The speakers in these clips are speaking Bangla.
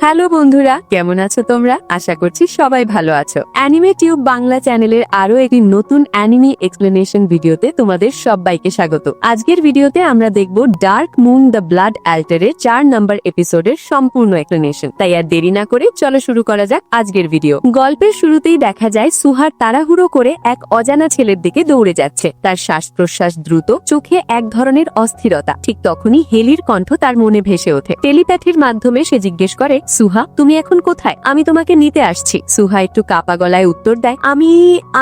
হ্যালো বন্ধুরা, কেমন আছো তোমরা? আশা করছি সবাই ভালো আছো। অ্যানিমে টিউব বাংলা চ্যানেলের আরো একটি নতুন অ্যানিমে এক্সপ্লেনেশন ভিডিওতে তোমাদের সবাইকে স্বাগত। আজকের ভিডিওতে আমরা দেখব ডার্ক মুন দ্য ব্লাড অ্যাল্টারের 4 নম্বর এপিসোডের সম্পূর্ণ এক্সপ্লেনেশন। তাই আর দেরি না করে চলো শুরু করা যাক আজকের ভিডিও। গল্পের শুরুতেই দেখা যায় সুহার তাড়াহুড়ো করে এক অজানা ছেলের দিকে দৌড়ে যাচ্ছে। তার শ্বাস প্রশ্বাস দ্রুত, চোখে এক ধরনের অস্থিরতা। ঠিক তখনই হেলির কণ্ঠ তার মনে ভেসে ওঠে। টেলিপ্যাথির মাধ্যমে সে জিজ্ঞেস করে, সুহা তুমি এখন কোথায়? আমি তোমাকে নিতে আসছি। সুহা একটু কাপা গলায় উত্তর দেয়,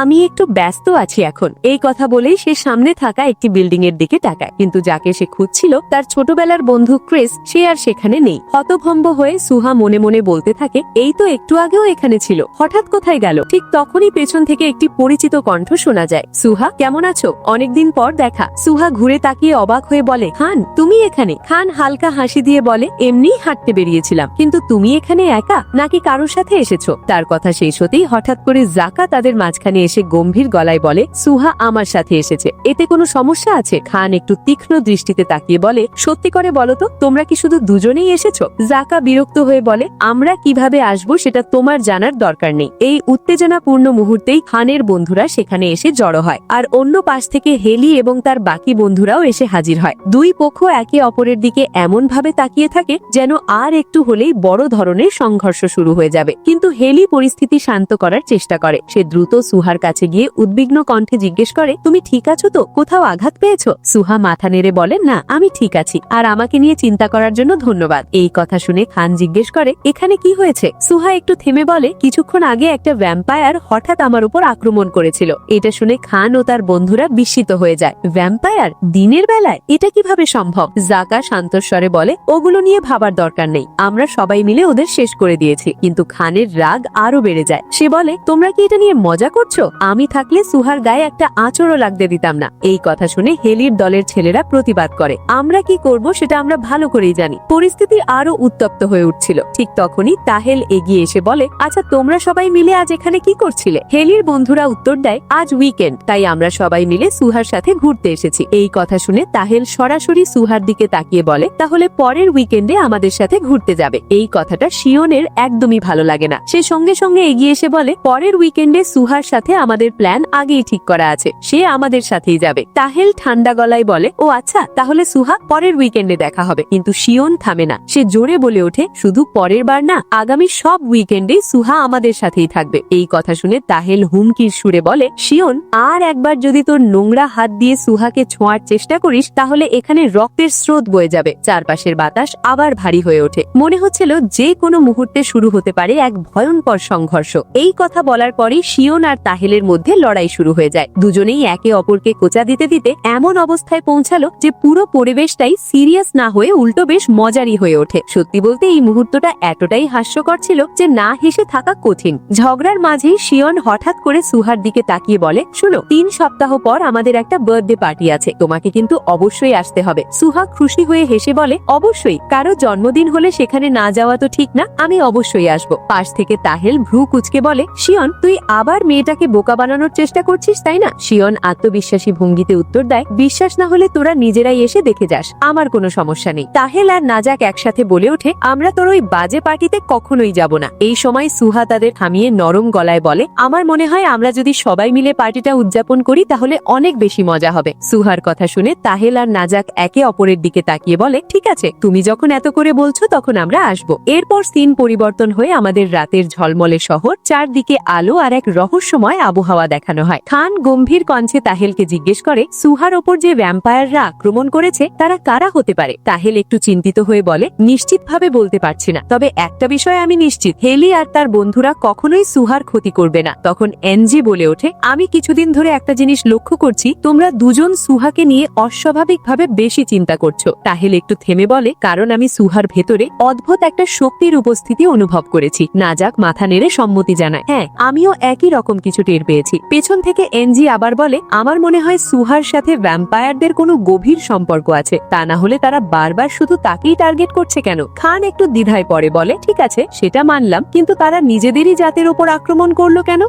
আমি একটু ব্যস্ত আছি এখন। এই কথা বলেই সে সামনে থাকা একটি বিল্ডিং এর দিকে তাকায়, কিন্তু যাকে সে খুঁজছিল তার ছোটবেলার বন্ধু ক্রিস, সে আর সেখানে নেই। হতভম্ব হয়ে সুহা মনে মনে বলতে থাকে, এই তো একটু আগেও এখানে ছিল, হঠাৎ কোথায় গেল? ঠিক তখনই পেছন থেকে একটি পরিচিত কণ্ঠ শোনা যায়, সুহা কেমন আছো? অনেকদিন পর দেখা। সুহা ঘুরে তাকিয়ে অবাক হয়ে বলে, খান তুমি এখানে? খান হালকা হাসি দিয়ে বলে, এমনিই হাঁটতে বেরিয়েছিলাম, কিন্তু তুমি এখানে একা নাকি কারোর সাথে এসেছো? তার কথা শেষ হতেই হঠাৎ করে জাকা তাদের মাঝখানে এসে গম্ভীর গলায় বলে, সুহা আমার সাথে এসেছে, এতে কোনো সমস্যা আছে? খান একটু তীক্ষ্ণ দৃষ্টিতে তাকিয়ে বলে, সত্যি করে বলো তো, তোমরা কি শুধু দুজনেই এসেছো? জাকা বিরক্ত হয়ে বলে, আমরা কিভাবে আসবো সেটা তোমার জানার দরকার নেই। এই উত্তেজনাপূর্ণ মুহূর্তেই খানের বন্ধুরা সেখানে এসে জড়ো হয়, আর অন্য পাশ থেকে হেলি এবং তার বাকি বন্ধুরাও এসে হাজির হয়। দুই পক্ষ একে অপরের দিকে এমন ভাবে তাকিয়ে থাকে যেন আর একটু হলেই বড় ধরনের সংঘর্ষ শুরু হয়ে যাবে। কিন্তু হেলি পরিস্থিতি শান্ত করার চেষ্টা করে। সে দ্রুত সুহার কাছে গিয়ে উদ্বিগ্ন কণ্ঠে জিজ্ঞেস করে, তুমি ঠিক আছো তো? কোথাও আঘাত পেয়েছো? সুহা মাথা নেড়ে বলে, না আমি ঠিক আছি, আর আমাকে নিয়ে চিন্তা করার জন্য ধন্যবাদ। এই কথা শুনে খান জিজ্ঞেস করে, এখানে কি হয়েছে? সুহা একটু থেমে বলে, কিছুক্ষণ আগে একটা ভ্যাম্পায়ার হঠাৎ আমার উপর আক্রমণ করেছিল। এটা শুনে খান ও তার বন্ধুরা বিস্মিত হয়ে যায়। ভ্যাম্পায়ার? দিনের বেলায়? এটা কিভাবে সম্ভব? জাকা শান্তস্বরে বলে, ওগুলো নিয়ে ভাবার দরকার নেই, আমরা সবাই মিলে ওদের শেষ করে দিয়েছি। কিন্তু খানের রাগ আরো বেড়ে যায়। সে বলে, তোমরা কি এটা নিয়ে মজা করছো? আমি থাকলে সুহার গায়ে একটা আঁচড়ও লাগতে দিতাম না। এই কথা শুনে হেলির দলের ছেলেরা প্রতিবাদ করে, আমরা কি করব সেটা আমরা ভালো করেই জানি। পরিস্থিতি আরো উত্তপ্ত হয়ে উঠছিল। ঠিক তখনই তাহেল এগিয়ে এসে বলে, আচ্ছা তোমরা সবাই মিলে আজ এখানে কি করছিলে? হেলির বন্ধুরা উত্তর দেয়, আজ উইকেন্ড, তাই আমরা সবাই মিলে সুহার সাথে ঘুরতে এসেছি। এই কথা শুনে তাহেল সরাসরি সুহার দিকে তাকিয়ে বলে, তাহলে পরের উইকেন্ডে আমাদের সাথে ঘুরতে যাবে। এই কথাটা শিওনের একদমই ভালো লাগে না। সে সঙ্গে সঙ্গে এগিয়ে এসে বলে, পরের উইকেন্ডে সুহার সাথে আমাদের প্ল্যান আগেই ঠিক করা আছে, সে আমাদের সাথেই যাবে। তাহেল ঠান্ডা গলায় বলে, ও আচ্ছা, তাহলে সুহা পরের উইকেন্ডে দেখা হবে। কিন্তু শিওন থামে না। সে জোরে বলে ওঠে, শুধু পরের বার না, আগামী সব উইকেন্ডে সুহা আমাদের সাথেই থাকবে। এই কথা শুনে তাহেল হুমকির সুরে বলে, শিওন আর একবার যদি তোর নোংরা হাত দিয়ে সুহাকে ছোঁয়ার চেষ্টা করিস, তাহলে এখানে রক্তের স্রোত বয়ে যাবে। চারপাশের বাতাস আবার ভারী হয়ে ওঠে। মনে হচ্ছিল যে কোনো মুহূর্তে শুরু হতে পারে এক ভয়ঙ্কর সংঘর্ষ। এই কথা বলার পরেই শিওন আর তাহেলের মধ্যে লড়াই শুরু হয়ে যায়। দুজনেই একে অপরকে কোঁচা দিতে দিতে এমন অবস্থায় পৌঁছালো যে পুরো পরিবেশটাই সিরিয়াস না হয়ে উল্টো বেশ মজারই হয়ে ওঠে। সত্যি বলতে এই মুহূর্তটা এতটাই হাস্যকর ছিল যে না হেসে থাকা কঠিন। ঝগড়ার মাঝেই শিওন হঠাৎ করে সুহার দিকে তাকিয়ে বলে, শুনো, 3 সপ্তাহ পর আমাদের একটা বার্থডে পার্টি আছে, তোমাকে কিন্তু অবশ্যই আসতে হবে। সুহা খুশি হয়ে হেসে বলে, অবশ্যই, কারো জন্মদিন হলে সেখানে না যাওয়া তো ঠিক না, আমি অবশ্যই আসবো। পাশ থেকে তাহেল ভ্রু কুচকে বলে, শিওন তুই আবার মেয়েটাকে বোকা বানানোর চেষ্টা করছিস তাই না? শিওন আত্মবিশ্বাসী ভঙ্গিতে উত্তর দেয়, বিশ্বাস না হলে তোরা নিজেরাই এসে দেখে যাস, আমার কোনো সমস্যা নেই। তাহেল আর নাজাক একসাথে বলে ওঠে, আমরা তোর ওই বাজে পার্টিতে কখনোই যাব না। এই সময় সুহা তাদের থামিয়ে নরম গলায় বলে, আমার মনে হয় আমরা যদি সবাই মিলে পার্টিটা উদযাপন করি তাহলে অনেক বেশি মজা হবে। সুহার কথা শুনে তাহেল আর নাজাক একে অপরের দিকে তাকিয়ে বলে, ঠিক আছে, তুমি যখন এত করে বলছো তখন আমরা আসবো। এরপর সিন পরিবর্তন হয়ে আমাদের রাতের ঝলমলে শহর, চারদিকে আলো আর এক রহস্যময় আবহাওয়া দেখানো হয়। খান গম্ভীর কণ্ঠে তাহেলকে জিজ্ঞেস করে, সুহার ওপর যে ভ্যাম্পায়াররা আক্রমণ করেছে তারা কারা হতে পারে? তাহেল একটু চিন্তিত হয়ে বলে, নিশ্চিতভাবে বলতে পারছি না, তবে একটা বিষয় আমি নিশ্চিত, হেলি আর তার বন্ধুরা কখনোই সুহার ক্ষতি করবে না। তখন এনজি বলে ওঠে, আমি কিছুদিন ধরে একটা জিনিস লক্ষ্য করছি, তোমরা দুজন সুহাকে নিয়ে অস্বাভাবিকভাবে বেশি চিন্তা করছো। তাহেল একটু থেমে বলে, কারণ আমি সুহার ভেতরে অদ্ভুত একটা শক্তির উপস্থিতি অনুভব করেছি। নাজাক মাথা নেড়ে সম্মতি জানায়, হ্যাঁ আমিও একই রকম কিছু টের পেয়েছি। পেছন থেকে এনজি আবার বলে, আমার মনে হয় সুহার সাথে ভ্যাম্পায়ারদের কোনো গভীর সম্পর্ক আছে, তা না হলে তারা বারবার শুধু তাকেই টার্গেট করছে কেন? খান একটু দ্বিধায় পড়ে বলে, ঠিক আছে সেটা মানলাম, কিন্তু তারা নিজেদেরই জাতের উপর আক্রমণ করলো কেন?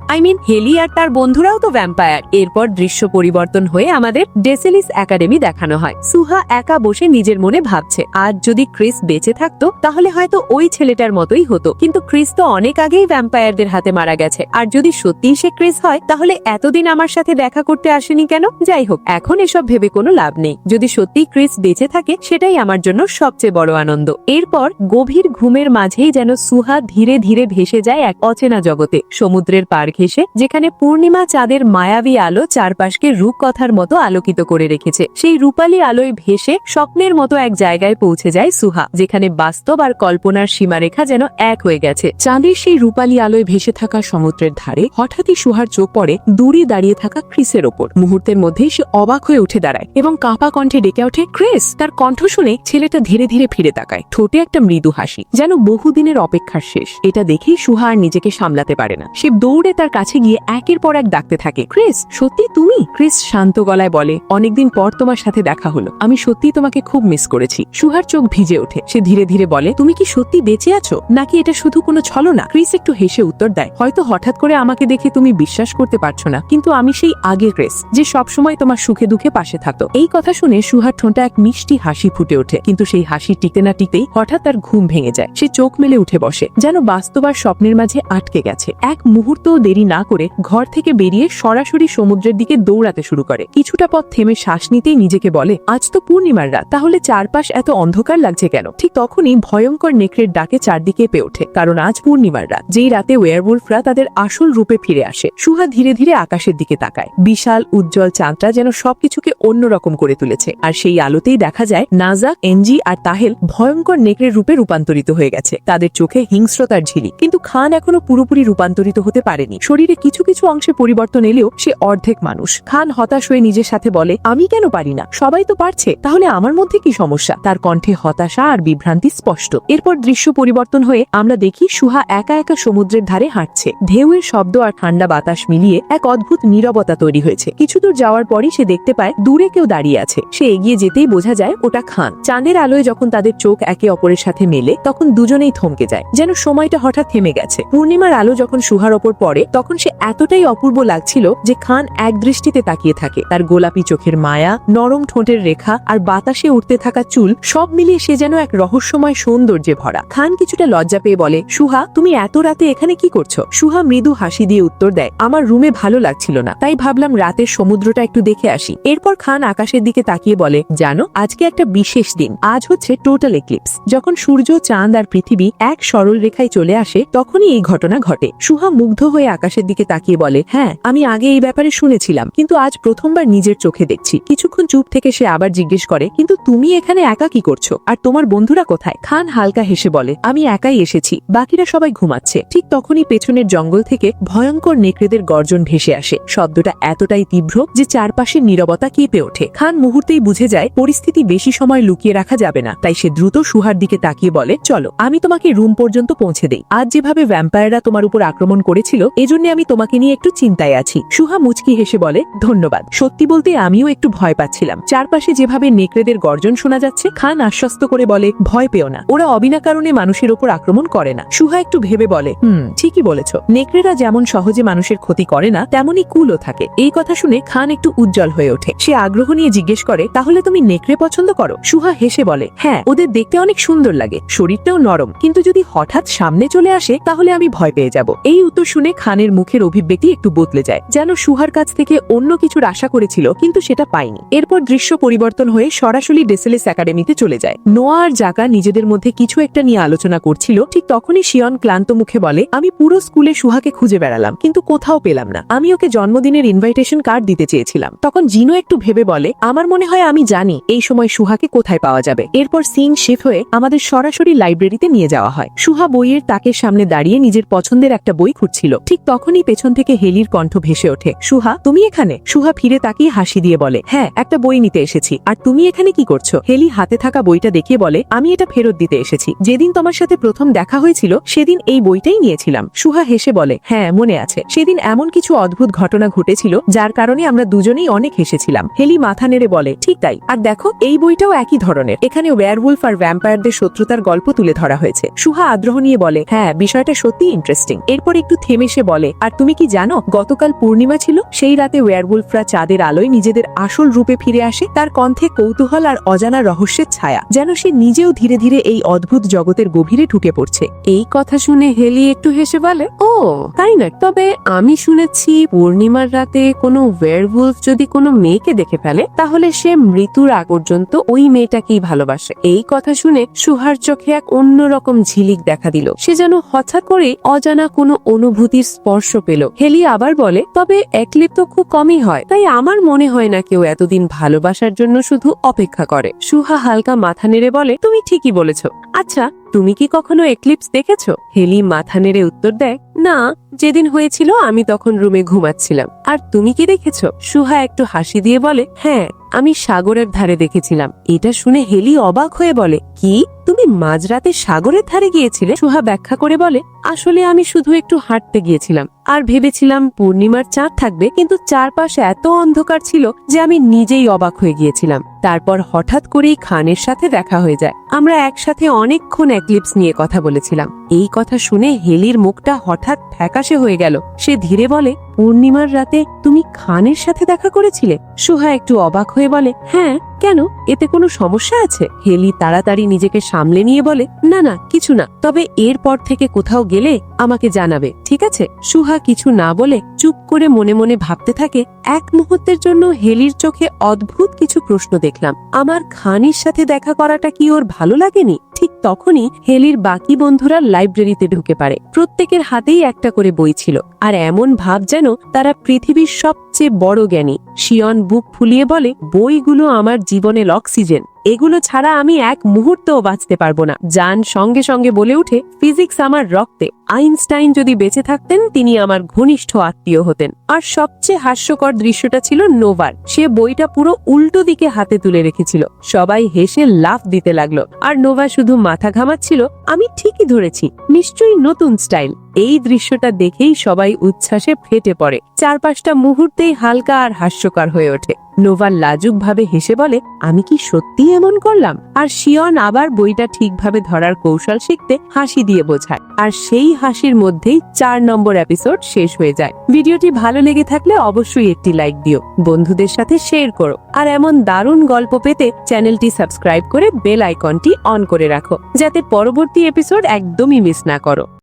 হেলি আর তার বন্ধুরাও তো ভ্যাম্পায়ার। এরপর দৃশ্য পরিবর্তন হয়ে আমাদের ডেসেলিস একাডেমি দেখানো হয়। সুহা একা বসে নিজের মনে ভাবছে, আজ যদি ক্রিস বেঁচে থাকতো তাহলে হয়তো ওই ছেলেটার মতোই হতো, কিন্তু ক্রিস তো অনেক আগেই ভ্যাম্পায়ারদের হাতে মারা গেছে। আর যদি সত্যিই সে ক্রিস হয়, তাহলে এতদিন আমার সাথে দেখা করতে আসেনি কেন? যাই হোক, এখন এসব ভেবে কোনো লাভ নেই। যদি সত্যি ক্রিস বেঁচে থাকে, সেটাই আমার জন্য সবচেয়ে বড় আনন্দ। এরপর গভীর ঘুমের মাঝেই যেন সুহা ধীরে ধীরে ভেসে যায় এক অচেনা জগতে, সমুদ্রের পার ঘেঁষে, যেখানে পূর্ণিমা চাঁদের মায়াবী আলো চারপাশকে রূপকথার মতো আলোকিত করে রেখেছে। সেই রূপালী আলোয় ভেসে স্বপ্নের মতো এক জায়গায় পৌঁছে যায় সুহা, যেখানে বাস্তব আর কল্পনার সীমারেখা যেন এক হয়ে গেছে। চাঁদের সেই রূপালী আলোয় ভেসে থাকা সমুদ্রের ধারে হঠাৎই সুহার চোখ পড়ে দূরে দাঁড়িয়ে থাকা ক্রিসের ওপর। মুহূর্তের মধ্যেই সে অবাক হয়ে উঠে দাঁড়ায় এবং কাঁপা কণ্ঠে ডেকে ওঠে, ক্রিস! তার কণ্ঠ শুনে ছেলেটা ধীরে ধীরে ফিরে তাকায়, ঠোঁটে একটা মৃদু হাসি, যেন বহুদিনের অপেক্ষার শেষ। এটা দেখেই সুহা আর নিজেকে সামলাতে পারে না। সে দৌড়ে তার কাছে গিয়ে একের পর এক ডাকতে থাকে, ক্রিস, সত্যি তুমি? ক্রিস শান্ত গলায় বলে, অনেকদিন পর তোমার সাথে দেখা হলো, আমি সত্যি তোমাকে খুব মিস করেছি। সুহার চোখ ভিজে ওঠে। সে ধীরে ধীরে বলে, তুমি কি সত্যি বেঁচে আছো, নাকি এটা শুধু কোনো ছলনা? ক্রিস একটু হেসে উত্তর দেয়, হয়তো হঠাৎ করে আমাকে দেখে তুমি বিশ্বাস করতে পারছো না, কিন্তু আমি সেই আগের ক্রিস, যে সবসময় তোমার সুখে দুঃখে পাশে থাকতো। এই কথা শুনে সুহার ঠোঁটে এক মিষ্টি হাসি ফুটে ওঠে, কিন্তু সেই হাসি টিকতে না টিকতেই হঠাৎ তার ঘুম ভেঙে যায়। সে চোখ মেলে উঠে বসে, যেন বাস্তব আর স্বপ্নের মাঝে আটকে গেছে। এক মুহূর্তও দেরি না করে ঘর থেকে বেরিয়ে সরাসরি সমুদ্রের দিকে দৌড়াতে শুরু করে। কিছুটা পথ থেমে শ্বাস নিতেই নিজেকে বলে, আজ তো পূর্ণিমার রাত, তাহলে চারপাশ এত অন্ধকার লাগছে কেন? ঠিক তখনই ভয়ঙ্কর নেকড়ের ডাকে চারদিকে পেয়ে ওঠে, কারণ আজ পূর্ণিমার রাত, যেই রাতে ওয়্যারউলফরা তাদের আসল রূপে ফিরে আসে। সুহা ধীরে ধীরে আকাশের দিকে তাকায়। বিশাল উজ্জ্বল চাঁদটা যেন সবকিছুকে অন্যরকম করে তুলেছে, আর সেই আলোতেই দেখা যায় নাজাক, এনজি আর তাহেল ভয়ঙ্কর নেকড়ের রূপে রূপান্তরিত হয়ে গেছে। তাদের চোখে হিংস্রতার ঝিলিক, কিন্তু খান এখনো পুরোপুরি রূপান্তরিত হতে পারেনি। শরীরে কিছু কিছু অংশে পরিবর্তন এলেও সে অর্ধেক মানুষ। খান হতাশ হয়ে নিজের সাথে বলে, আমি কেন পারি না? সবাই তো পারছে, তাহলে আমার মধ্যে কি সমস্যা? তার কণ্ঠে হতাশা আর বিভ্রান্তি স্পষ্ট। এরপর দৃশ্য পরিবর্তন হয়ে আমরা দেখি সুহা একা একা সমুদ্রের ধারে হাঁটছে। ঢেউয়ের শব্দ আর ঠান্ডা বাতাস মিলিয়ে এক অদ্ভুত নীরবতা তৈরি হয়েছে। কিছু দূর যাওয়ার পরই সে দেখতে পায় দূরে কেউ দাঁড়িয়ে আছে। সে এগিয়ে যেতেই বোঝা যায় ওটা খান। চাঁদের আলোয় যখন তাদের চোখ একে অপরের সাথে মেলে, তখন দুজনেই থমকে যায়, যেন সময়টা হঠাৎ থেমে গেছে। পূর্ণিমার আলো যখন সুহার ওপর পড়ে, তখন সে এতটাই অপূর্ব লাগছিল যে খান এক দৃষ্টিতে তাকিয়ে থাকে। তার গোলাপি চোখের মায়া, নরম ঠোঁটের রেখা আর বাতাসে উঠতে থাকা চুল, সব মিলিয়ে সে যেন এক রহস্যময় সৌন্দর্যে ভরা। খান কিছুটা লজ্জা পেয়ে বলে, সুহা, তুমি এত রাতে এখানে কি করছো? সুহা মৃদু হাসি দিয়ে উত্তর দেয়, আমার রুমে ভালো লাগছিল না, তাই ভাবলাম রাতের সমুদ্রটা একটু দেখে আসি। এরপর খান আকাশের দিকে তাকিয়ে বলে, জানো, আজকে একটা বিশেষ দিন। আজ হচ্ছে টোটাল এক্লিপস। যখন সূর্য, চাঁদ আর পৃথিবী এক সরল রেখায় চলে আসে, তখনই এই ঘটনা ঘটে। সুহা মুগ্ধ হয়ে আকাশের দিকে তাকিয়ে বলে, হ্যাঁ, আমি আগে এই ব্যাপারে শুনেছিলাম, কিন্তু আজ প্রথমবার নিজের চোখে দেখছি। কিছুক্ষণ চুপ থেকে সে আবার জিজ্ঞেস করে, কিন্তু তুমি এখানে একা কি করছো, আর তোমার বন্ধুরা কোথায়? খান হালকা হেসে বলে, আমি একাই এসেছি, বাকিরা সবাই ঘুমাচ্ছে। ঠিক তখনই পেছনের জঙ্গল থেকে ভয়ঙ্কর নেকড়েদের গর্জন ভেসে আসে। শব্দটা এতটাই তীব্র যে চারপাশের নীরবতা কেঁপে ওঠে। খান মুহূর্তেই বুঝে যায় পরিস্থিতি বেশি সময় লুকিয়ে রাখা যাবে না, তাই সে দ্রুত সুহার দিকে তাকিয়ে বলে, চলো, আমি তোমাকে রুম পর্যন্ত পৌঁছে দেই। আজ যেভাবে ভ্যাম্পায়াররা তোমার উপর আক্রমণ করেছিল, এজন্য আমি তোমাকে নিয়ে একটু চিন্তায় আছি। সুহা মুচকি হেসে বলে, ধন্যবাদ। সত্যি বলতে আমিও একটু ভয় পাচ্ছিলাম। চারপাশে যেভাবে নেকড়েদের গর্জন শোনা যাচ্ছে। খান আশ্বস্ত করে বলে, ভয় পেও না, ওরা অবিনা কারণে মানুষের উপর আক্রমণ করে না। সুহা একটু ভেবে বলে, ঠিকই বলেছ, নেকড়েরা যেমন সহজে মানুষের ক্ষতি করে না, তেমনই কুলও থাকে। এই কথা শুনে খান একটু উজ্জ্বল হয়ে ওঠে। সে আগ্রহ নিয়ে জিজ্ঞেস করে, তাহলে তুমি নেকড়ে পছন্দ করো? সুহা হেসে বলে, হ্যাঁ, ওদের দেখতে অনেক সুন্দর লাগে, শরীরটাও নরম, কিন্তু যদি হঠাৎ সামনে চলে আসে, তাহলে আমি ভয় পেয়ে যাব। এই উত্তর শুনে খানের মুখের অভিব্যক্তি একটু বদলে যায়, যেন সুহার কাছ থেকে অন্য কিছুর আশা করেছিল, কিন্তু সেটা পায়নি। এরপর দৃশ্য পরিবর্তন হয়ে সরাসরি ডেসেলেস একাডেমিতে চলে যায়। নোয়া আর জাকা নিজেদের মধ্যে কিছু একটা নিয়ে আলোচনা করছিল। ঠিক তখনই শিয়ন ক্লান্ত মুখে বলে, আমি পুরো স্কুলে সুহাকে খুঁজে বেড়ালাম, কিন্তু কোথাও পেলাম না। আমি ওকে জন্মদিনের ইনভাইটেশন কার্ড দিতে চেয়েছিলাম। তখন জিনো একটু ভেবে বলে, আমার মনে হয় আমি জানি এই সময় সুহাকে কোথায় পাওয়া যাবে। এরপর সিন শিফট হয়ে আমাদের সরাসরি লাইব্রেরিতে নিয়ে যাওয়া হয়। সুহা বইয়ের তাকের সামনে দাঁড়িয়ে নিজের পছন্দের একটা বই খুঁজছিল। ঠিক তখনই পেছন থেকে হেলির কণ্ঠ ভেসে ওঠে, সুহা, তুমি এখানে? সুহা ফিরে তাকিয়ে হাসি দিয়ে বলে, হ্যাঁ, একটা বই নিতে এসেছি। আর তুমি এখানে কি করছো? হেলি হাতে থাকা বইটা দেখিয়ে বলে, আমি এটা ফেরত দিতে এসেছি। যেদিন তোমার সাথে প্রথম দেখা হয়েছিল, সেদিন এই বইটাই নিয়েছিলাম। সুহা হেসে বলে, হ্যাঁ, মনে আছে। সেদিন এমন কিছু অদ্ভুত ঘটনা ঘটেছিল, যার কারণে আমরা দুজনেই অনেক হেসেছিলাম। হেলি মাথা নেড়ে বলে, ঠিক তাই। আর দেখো, এই বইটাও একই ধরনের। এখানে ওয়্যারউলফ আর ভ্যাম্পায়ারদের শত্রুতার গল্প তুলে ধরা হয়েছে। সুহা আগ্রহ নিয়ে বলে, হ্যাঁ, বিষয়টা সত্যি ইন্টারেস্টিং। এরপর একটু থেমে সে বলে, আর তুমি কি জানো গতকাল পূর্ণিমা ছিল? সেই রাতে ওয়্যারউলফরা চাঁদের আলোয় নিজেদের আসল রূপে ফিরে আসে। তার কণ্ঠে কৌতূহল আর অজানা রহস্যের ছায়া, যেন সে নিজেও ধীরে ধীরে এই অদ্ভুত জগতের গভীরে ঢুকে পড়ছে। এই কথা শুনে হেলি একটু হেসে বলে, ও তাই না? তবে আমি শুনেছি পূর্ণিমার রাতে কোনো ওয়্যারউলফ যদি কোনো মেয়েকে দেখে ফেলে তাহলে সে মৃত্যুর আগ পর্যন্ত ওই মেয়েটাকেই ভালোবাসে। এই কথা শুনে সুহার চোখে এক অন্যরকম ঝিলিক দেখা দিল। সে যেন হঠাৎ করে অজানা কোনো অনুভূতির স্পর্শ পেল। হেলি আবার বলে, তবে একলিপ তো খুব কমই হয়, তাই আমার মনে হয় না কেউ এতদিন ভালোবাসার জন্য শুধু অপেক্ষা করে। সুহা হালকা মাথা নেড়ে বলে, তুমি ঠিকই বলেছ। আচ্ছা, তুমি কি কখনো এক্লিপস দেখেছো? হেলি মাথা নেড়ে উত্তর দেয়, না, যেদিন হয়েছিল আমি তখন রুমে ঘুমাচ্ছিলাম। আর তুমি কি দেখেছো? সুহা একটু হাসি দিয়ে বলে, হ্যাঁ, আমি সাগরের ধারে দেখেছিলাম। এটা শুনে হেলি অবাক হয়ে বলে, কি, তুমি মাঝরাতে সাগরের ধারে গিয়েছিলে? সুহা ব্যাখ্যা করে বলে, আসলে আমি শুধু একটু হাঁটতে গিয়েছিলাম আর ভেবেছিলাম পূর্ণিমার চাঁদ থাকবে, কিন্তু চারপাশে এত অন্ধকার ছিল যে আমি নিজেই অবাক হয়ে গিয়েছিলাম। তারপর হঠাৎ করেই খানের সাথে দেখা হয়ে যায়। আমরা একসাথে অনেকক্ষণ এক্লিপস নিয়ে কথা বলেছিলাম। এই কথা শুনে হেলির মুখটা হঠাৎ ফ্যাকাশে হয়ে গেল। সে ধীরে বলে, পূর্ণিমার রাতে তুমি খানের সাথে দেখা করেছিলে? সুহা একটু অবাক হয়ে বলে, হ্যাঁ, কেন, এতে কোনো সমস্যা আছে? হেলি তাড়াতাড়ি নিজেকে সামলে নিয়ে বলে, না না, কিছু না, তবে এরপর থেকে কোথাও গেলে আমাকে জানাবে, ঠিক আছে? সুহা কিছু না বলে চুপ করে মনে মনে ভাবতে থাকে। এক মুহূর্তের জন্য হেলির চোখে অদ্ভুত কিছু প্রশ্ন দেখলাম। আমার খানের সাথে দেখা করাটা কি ওর ভালো লাগেনি? ঠিক তখনই হেলির বাকি বন্ধুরা লাইব্রেরিতে ঢুকে পড়ে। প্রত্যেকের হাতেই একটা করে বই ছিল, আর এমন ভাব যেন তারা পৃথিবীর সবচেয়ে বড় জ্ঞানী। শিয়ন বুক ফুলিয়ে বলে, বইগুলো আমার জীবনের অক্সিজেন, এগুলো ছাড়া আমি এক মুহূর্তও বাঁচতে পারবো না। জান সঙ্গে সঙ্গে বলে উঠে, ফিজিক্স আমার রক্তে, আইনস্টাইন যদি বেঁচে থাকতেন তিনি আমার ঘনিষ্ঠ আত্মীয় হতেন। আর সবচেয়ে হাস্যকর দৃশ্যটা ছিল নোভার। সে বইটা পুরো উল্টো দিকে হাতে তুলে রেখেছিল। সবাই হেসে লাফ দিতে লাগলো, আর নোভা শুধু মাথা ঘামাচ্ছিল। আমি ঠিকই ধরেছি, নিশ্চয়ই নতুন স্টাইল। এই দৃশ্যটা দেখেই সবাই উচ্ছ্বাসে ফেটে পড়ে। চারপাশটা মুহূর্তেই হালকা আর হাস্যকর হয়ে ওঠে। নোভা লাজুক ভাবে হেসে বলে, আমি কি সত্যি এমন করলাম? আর শিয়ন আবার বইটা ঠিকভাবে ধরার কৌশল শিখতে হাসি দিয়ে বোঝায়। আর সেই হাসির মধ্যেই 4 নম্বর এপিসোড শেষ হয়ে যায়। ভিডিওটি ভালো লেগে থাকলে অবশ্যই একটি লাইক দিও, বন্ধুদের সাথে শেয়ার করো, আর এমন দারুণ গল্প পেতে চ্যানেলটি সাবস্ক্রাইব করে বেল আইকনটি অন করে রাখো, যাতে পরবর্তী এপিসোড একদমই মিস না করো।